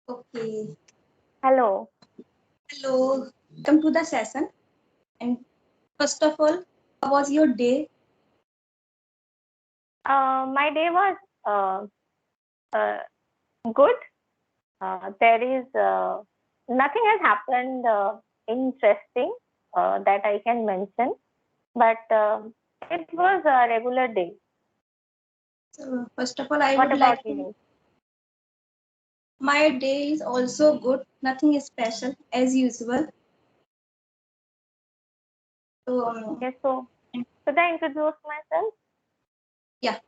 Okay. Hello. Hello. Welcome to the session. And first of all, how was your day? My day was uh, good. There is nothing has happened interesting that I can mention, but it was a regular day. So, first of all, I What would about like to. you? My day is also good. Nothing is special as usual. So, Okay, so should I introduce myself? yeah.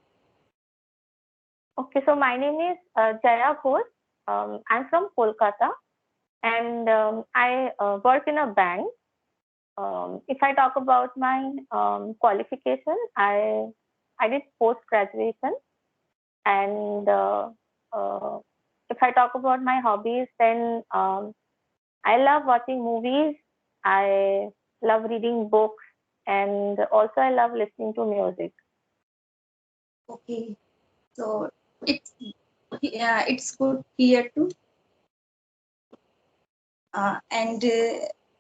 Okay, so my name is Jaya Ghosh. I'm from Kolkata, and I work in a bank. If I talk about my qualification, I did post graduation, and if I talk about my hobbies, then I love watching movies. I love reading books, and also I love listening to music. Okay. So, it's it's good here too. And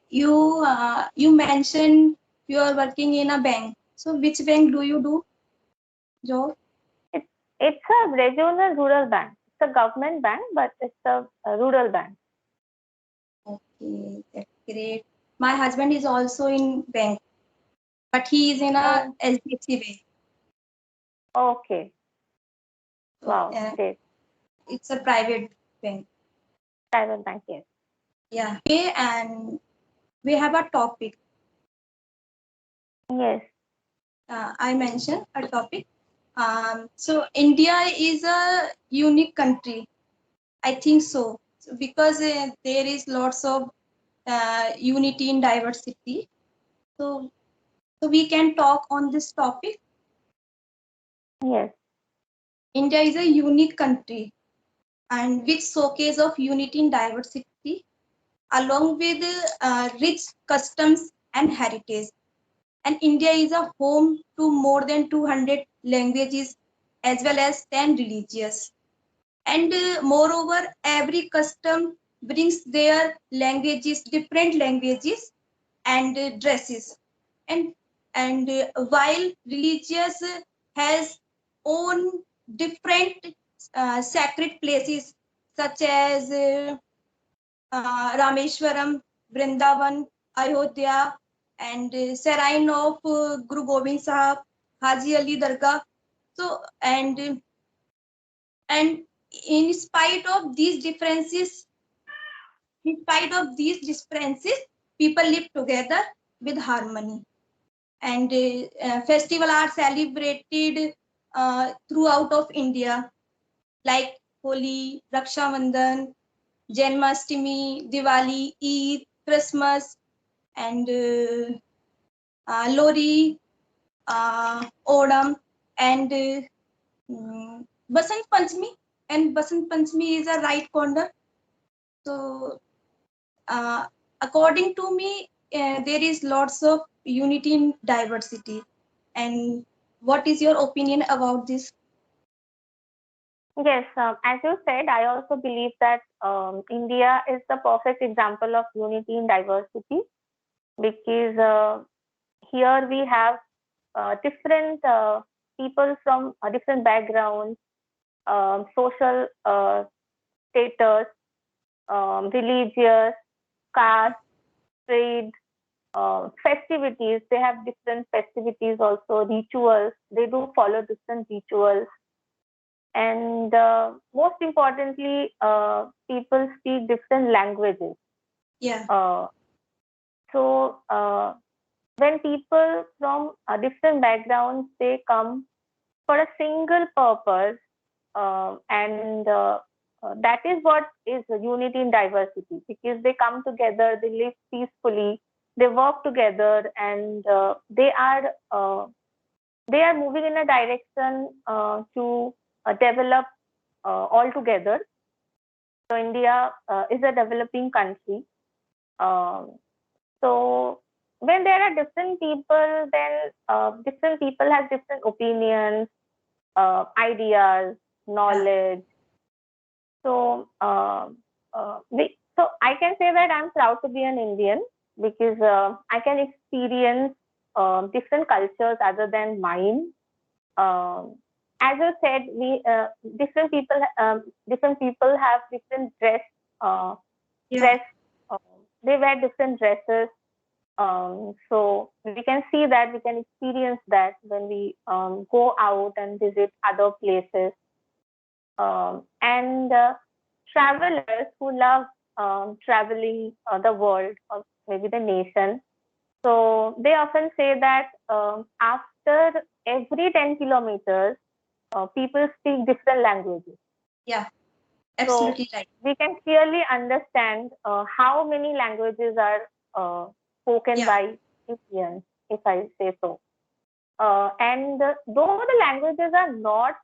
you mentioned you are working in a bank. So, which bank do you do job? It's it's a regional rural bank. It's a government bank, but it's a rural bank. Okay, that's great. My husband is also in bank, but he is in a Oh, SDFC bank. okay. So, Wow, great. it's a private bank. Private bank, yes. Yeah. Okay, and we have a topic. Yes, I mentioned a topic. So India is a unique country. I think so. So because there is lots of unity in diversity. So so we can talk on this topic. yes, India is a unique country and which showcase of unity in diversity along with rich customs and heritage. And India is a home to more than 200 languages as well as 10 religions. And moreover, every custom brings their languages, different languages and dresses. And while religious has own different sacred places such as Rameshwaram, Vrindavan, Ayodhya, and Shrine of Guru Gobind Sahib, Haji Ali Dargah. So, and in spite of these differences, people live together with harmony. And festivals are celebrated throughout of India, like Holi, Raksha Bandhan, Janmashtami, Diwali, Eid, Christmas, and Lori, Odam, and Basant Panchami. And Basant Panchami is a right corner. So, uh, according to me, there is lots of unity in diversity. And what is your opinion about this? yes. As you said, I also believe that India is the perfect example of unity in diversity because here we have different people from different backgrounds, social status, religious, caste, trade, festivities. They have different festivities also, rituals. They do follow different rituals. And most importantly, people speak different languages. Yeah, Uh, so when people from different backgrounds they come for a single purpose, and that is what is unity in diversity because they come together, they live peacefully, they work together, and they are moving in a direction to develop all together. So India is a developing country. Um, so when there are different people, then different people have different opinions, ideas, yeah, knowledge. So say that I'm proud to be an Indian because I can experience different cultures other than mine. Um, as you said, we different people have different uh, Yeah, dress. Uh, they wear different dresses. So we can see that, we can experience that when we go out and visit other places. And travelers who love traveling the world or maybe the nation, so they often say that after every 10 kilometers, people speak different languages. yeah, So absolutely right. we can clearly understand how many languages are spoken Yeah, by Indians, if I say so. And though the languages are not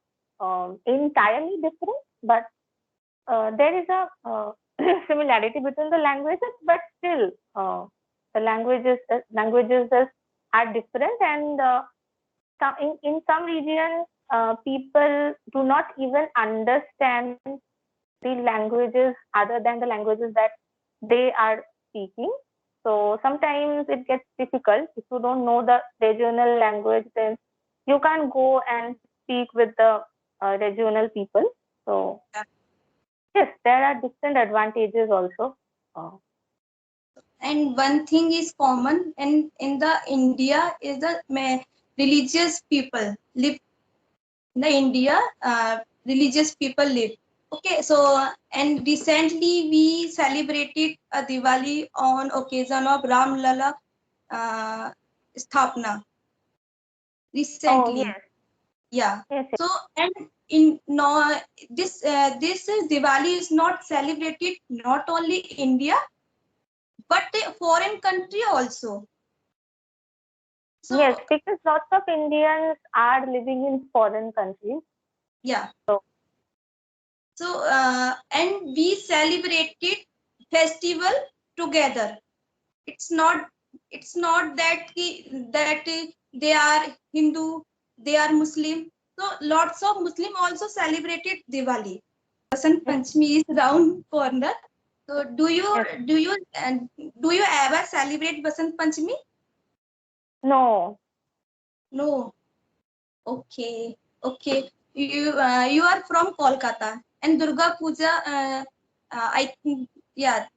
entirely different, but there is a similarity between the languages, but still the languages are different, and in some regions people do not even understand the languages other than the languages that they are speaking. So sometimes it gets difficult if you don't know the regional language, then you can't go and speak with the regional people. So yeah. yes, there are different advantages also. Uh, And one thing is common in the India is the religious people live in the India. Religious people live. Okay, so and recently we celebrated a Diwali on occasion of Ram Lala uh, Sthapna oh recently. yes, Yeah. yes, yes. So and in no this is Diwali is not celebrated not only India but a foreign country also. Yes, So because lots of Indians are living in foreign countries. yeah. So So and we celebrated festival together. It's not that they are Hindu, they are Muslim. So lots of Muslim also celebrated Diwali. Basant yes, Panchami is round corner. So yes. do you ever celebrate Basant Panchami? No. No. Okay. Okay. You are from Kolkata and Durga Puja. I think yeah.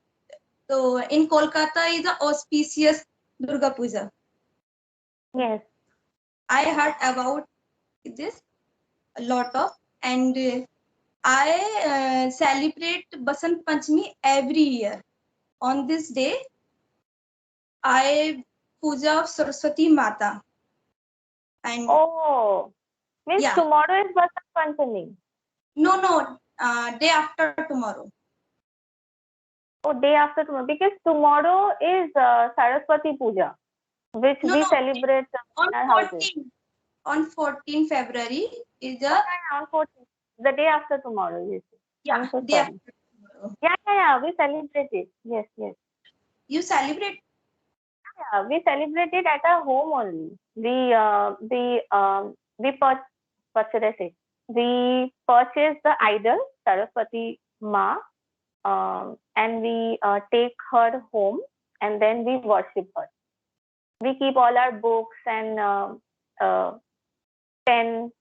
So in Kolkata is a auspicious Durga Puja. Yes. I heard about this a lot of, and I celebrate Basant Panchami every year. On this day, I puja of Saraswati Mata, and Oh, means yeah, tomorrow is Basant Panchami. no, day after tomorrow. Oh, day after tomorrow. Because tomorrow is Saraswati Puja, which No, we no, celebrate on in our houses. 14 February is Oh, the yeah, yeah, on 14th. The day after tomorrow, yes. yeah I'm so day sorry. after tomorrow. Yeah, yeah, yeah. We celebrate it. Yes, yes. You celebrate? Yeah, we celebrate it at our home only. What should I say? We purchase the idol Saraswati Ma, and we take her home, and then we worship her. We keep all our books and uh, pen,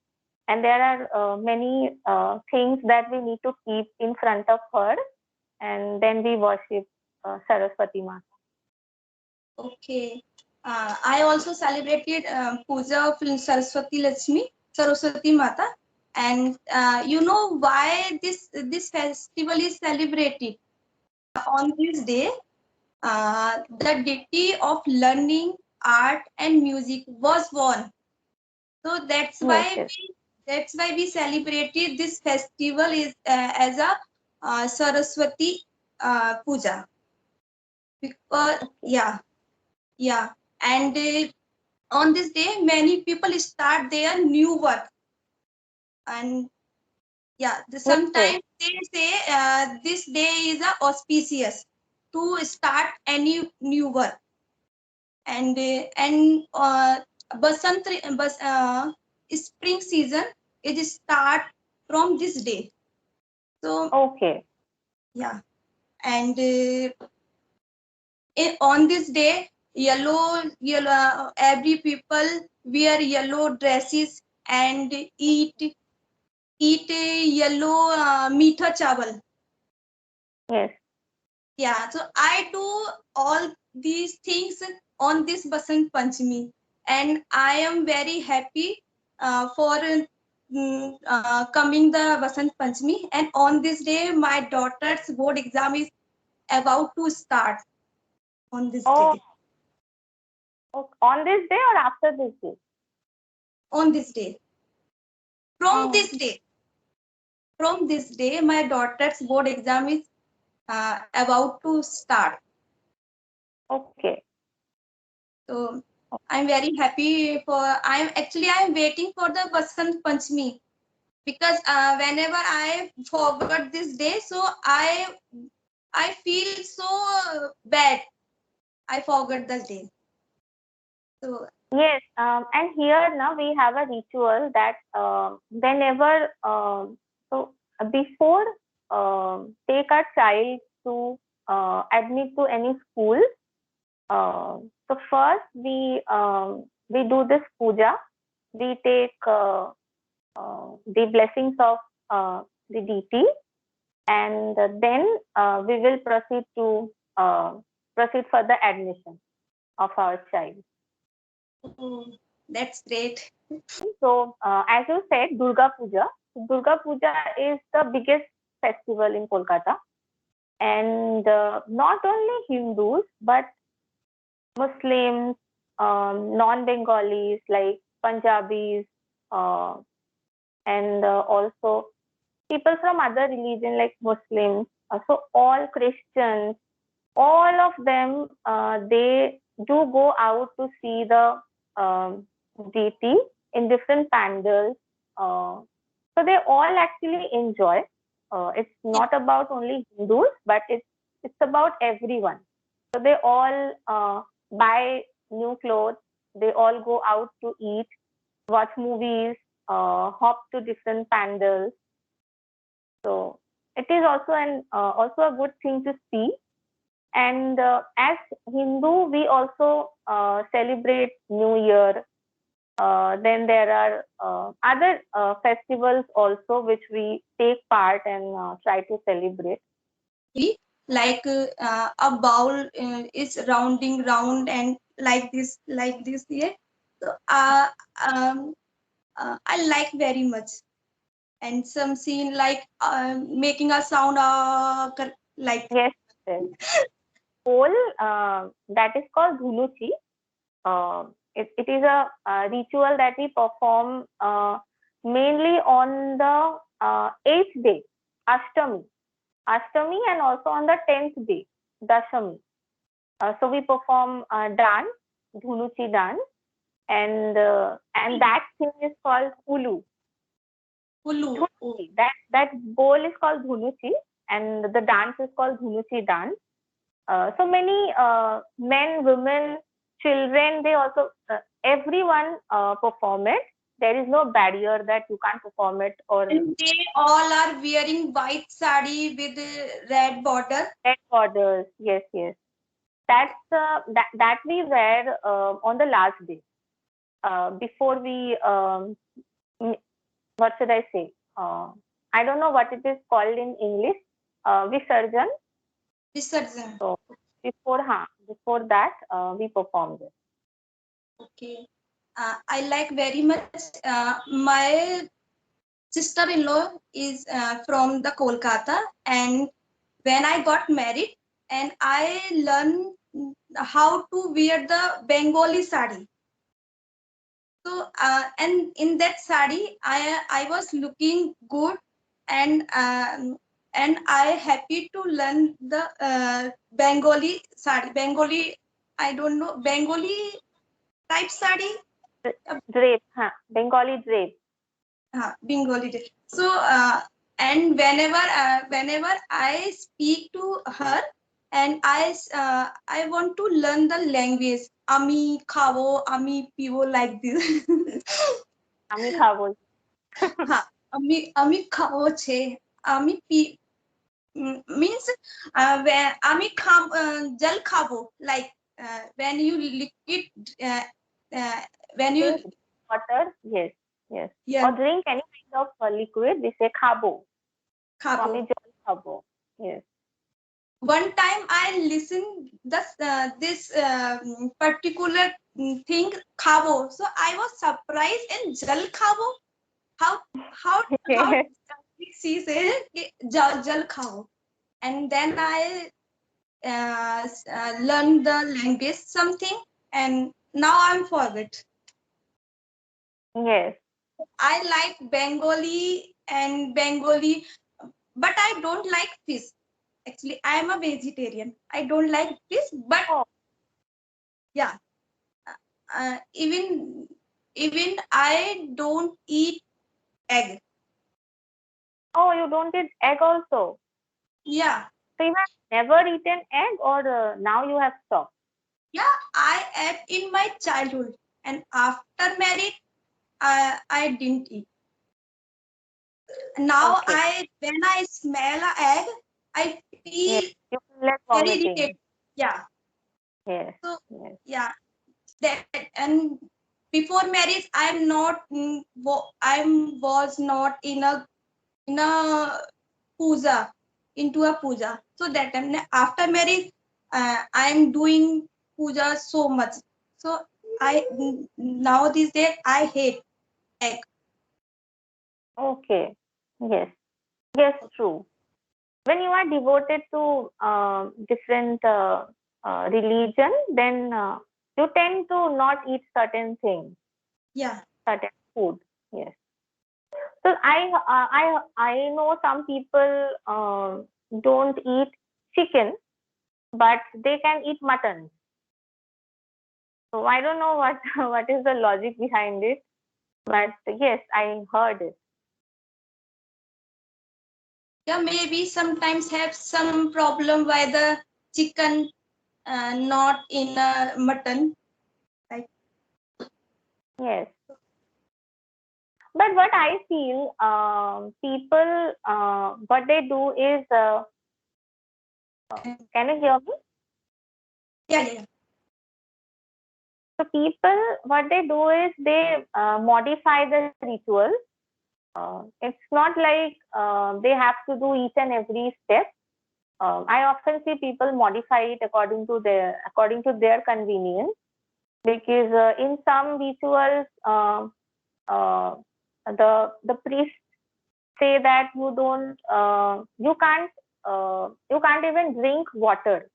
and there are many things that we need to keep in front of her, and then we worship Saraswati Ma. Okay. I also celebrated puja of Saraswati Mata, and you know why this festival is celebrated on this day? The deity of learning, art, and music was born. So Yes, yes. that's why we celebrated this festival is as a Saraswati puja. Because Okay. yeah, and on this day many people start their new work, and yeah, Yes, yes. sometimes they say this day is auspicious to start any new work, and basant spring season is start from this day. So Okay. yeah, and on this day, yellow, every people wear yellow dresses and eat a yellow meetha chawal. Yes. Yeah, so I do all these things on this Basant Panchami, and I am very happy for coming the Basant Panchami. And on this day, my daughter's board exam is about to start on this Oh, day. on this day or after this day? On this day, from Oh, this day, from this day, my daughter's board exam is about to start. okay. So I'm very happy for. I'm waiting for the Basant Panchami because whenever I forgot this day, so I feel so bad. I forgot the day. So Yes, and here now we have a ritual that whenever before take a child to admit to any school, so first we do this puja. We take the blessings of the deity, and then we will proceed for the admission of our child. oh, that's great. So, as you said, Durga Puja. Durga Puja is the biggest festival in Kolkata, and not only Hindus but Muslims, non-Bengalis like Punjabis, uh, and also people from other religion like Muslims. So all Christians, all of them, they do go out to see the deity in different pandals. Uh, so they all actually enjoy. It's not about only Hindus, but it's about everyone. So they all buy new clothes. They all go out to eat, watch movies, hop to different pandals. So it is also a good thing to see. And as Hindu, we also celebrate New Year. Then there are other festivals also which we take part and try to celebrate. Like a bowl is rounding round and like this here. So I like very much. And some scene like making a sound like Yes, yes. Whole that is called Dhuluchi. It is a ritual that we perform mainly on the eighth day, Ashtami. Ashtami, and also on the 10th day, Dashami. So we perform dance, Dhuluchi dance, and that thing is called Ulu. hulu. Oh, Dhuluchi. That bowl is called Dhuluchi, and the dance is called Dhuluchi dance. So many men, women, children, they also everyone perform it. There is no barrier that you can't perform it or and they all are wearing white sari with red border. red borders. Yes, yes. That we wear on the last day before we what should I say? I don't know what it is called in English. Visarjan. Visarjan. So before that we perform this. Okay. I like very much. My sister-in-law is from the Kolkata, and when I got married, and I learned how to wear the Bengali sari. So and in that sari, I was looking good, and I happy to learn the Bengali sari. Bengali, I don't know Bengali type sari. Drape, Bengali drape. Bengali. So and whenever I speak to her, and I want to learn the language. Ami khavo, ami pivo like this. আমি খাবো। হ্যাঁ, আমি আমি খাবো ছে আমি P means when ami kham jal khabo, like when you liquid uh, uh, when you Drink water, yes, yes. yeah Or drink any kind of liquid, we say khabo. So khabo. ami jal khabo. Yes. One time I listened this particular thing khabo, so I was surprised and jal khabo. How how how Yes. she said jal khao, and then I learned the language something, and now I'm forget. Yes. I like Bengali and Bengali, but I don't like fish. Actually, I am a vegetarian. I don't like fish, but Oh, yeah, even I don't eat egg. oh, you don't eat egg also. Yeah, So you have never eaten egg, or now you have stopped? yeah, I ate in my childhood, and after married, I didn't eat. Now Okay. when I smell a egg, I Yes. feel You feel like very irritated. vomiting. Yeah. Yes. So Yes. yeah, that and before marriage, I'm not. I was not in a puja, into a puja. So that time after marriage, I'm doing puja so much. So I now these days I hate egg. Okay. Yes. Yes, true. When you are devoted to different religion, then you tend to not eat certain things, Yeah. certain food. Yes. So I know some people don't eat chicken, but they can eat mutton. So I don't know what what is the logic behind it, but yes, I heard it. Yeah, maybe sometimes have some problem why the chicken not in mutton. Like Yes, but what I feel, people what they do is, can you hear me? yeah, yeah, yeah. So people, what they do is they modify the ritual. It's not like they have to do each and every step. I often see people modify it according to their convenience, because in some rituals, uh, the priest say that you can't even drink water,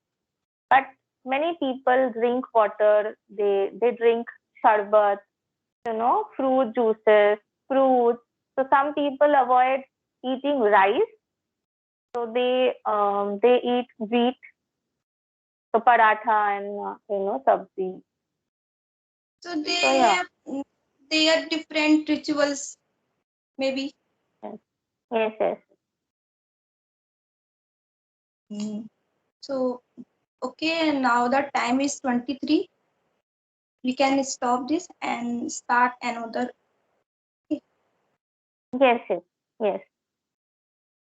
but many people drink water. They drink sharbat, fruit juices, fruits. So some people avoid eating rice, so they eat wheat, so paratha and sabzi. So So they yeah, have their different rituals maybe. yes, yes, yes. Mm. So okay, now the time is 23. We can stop this and start another. Okay. Yes, yes, yes.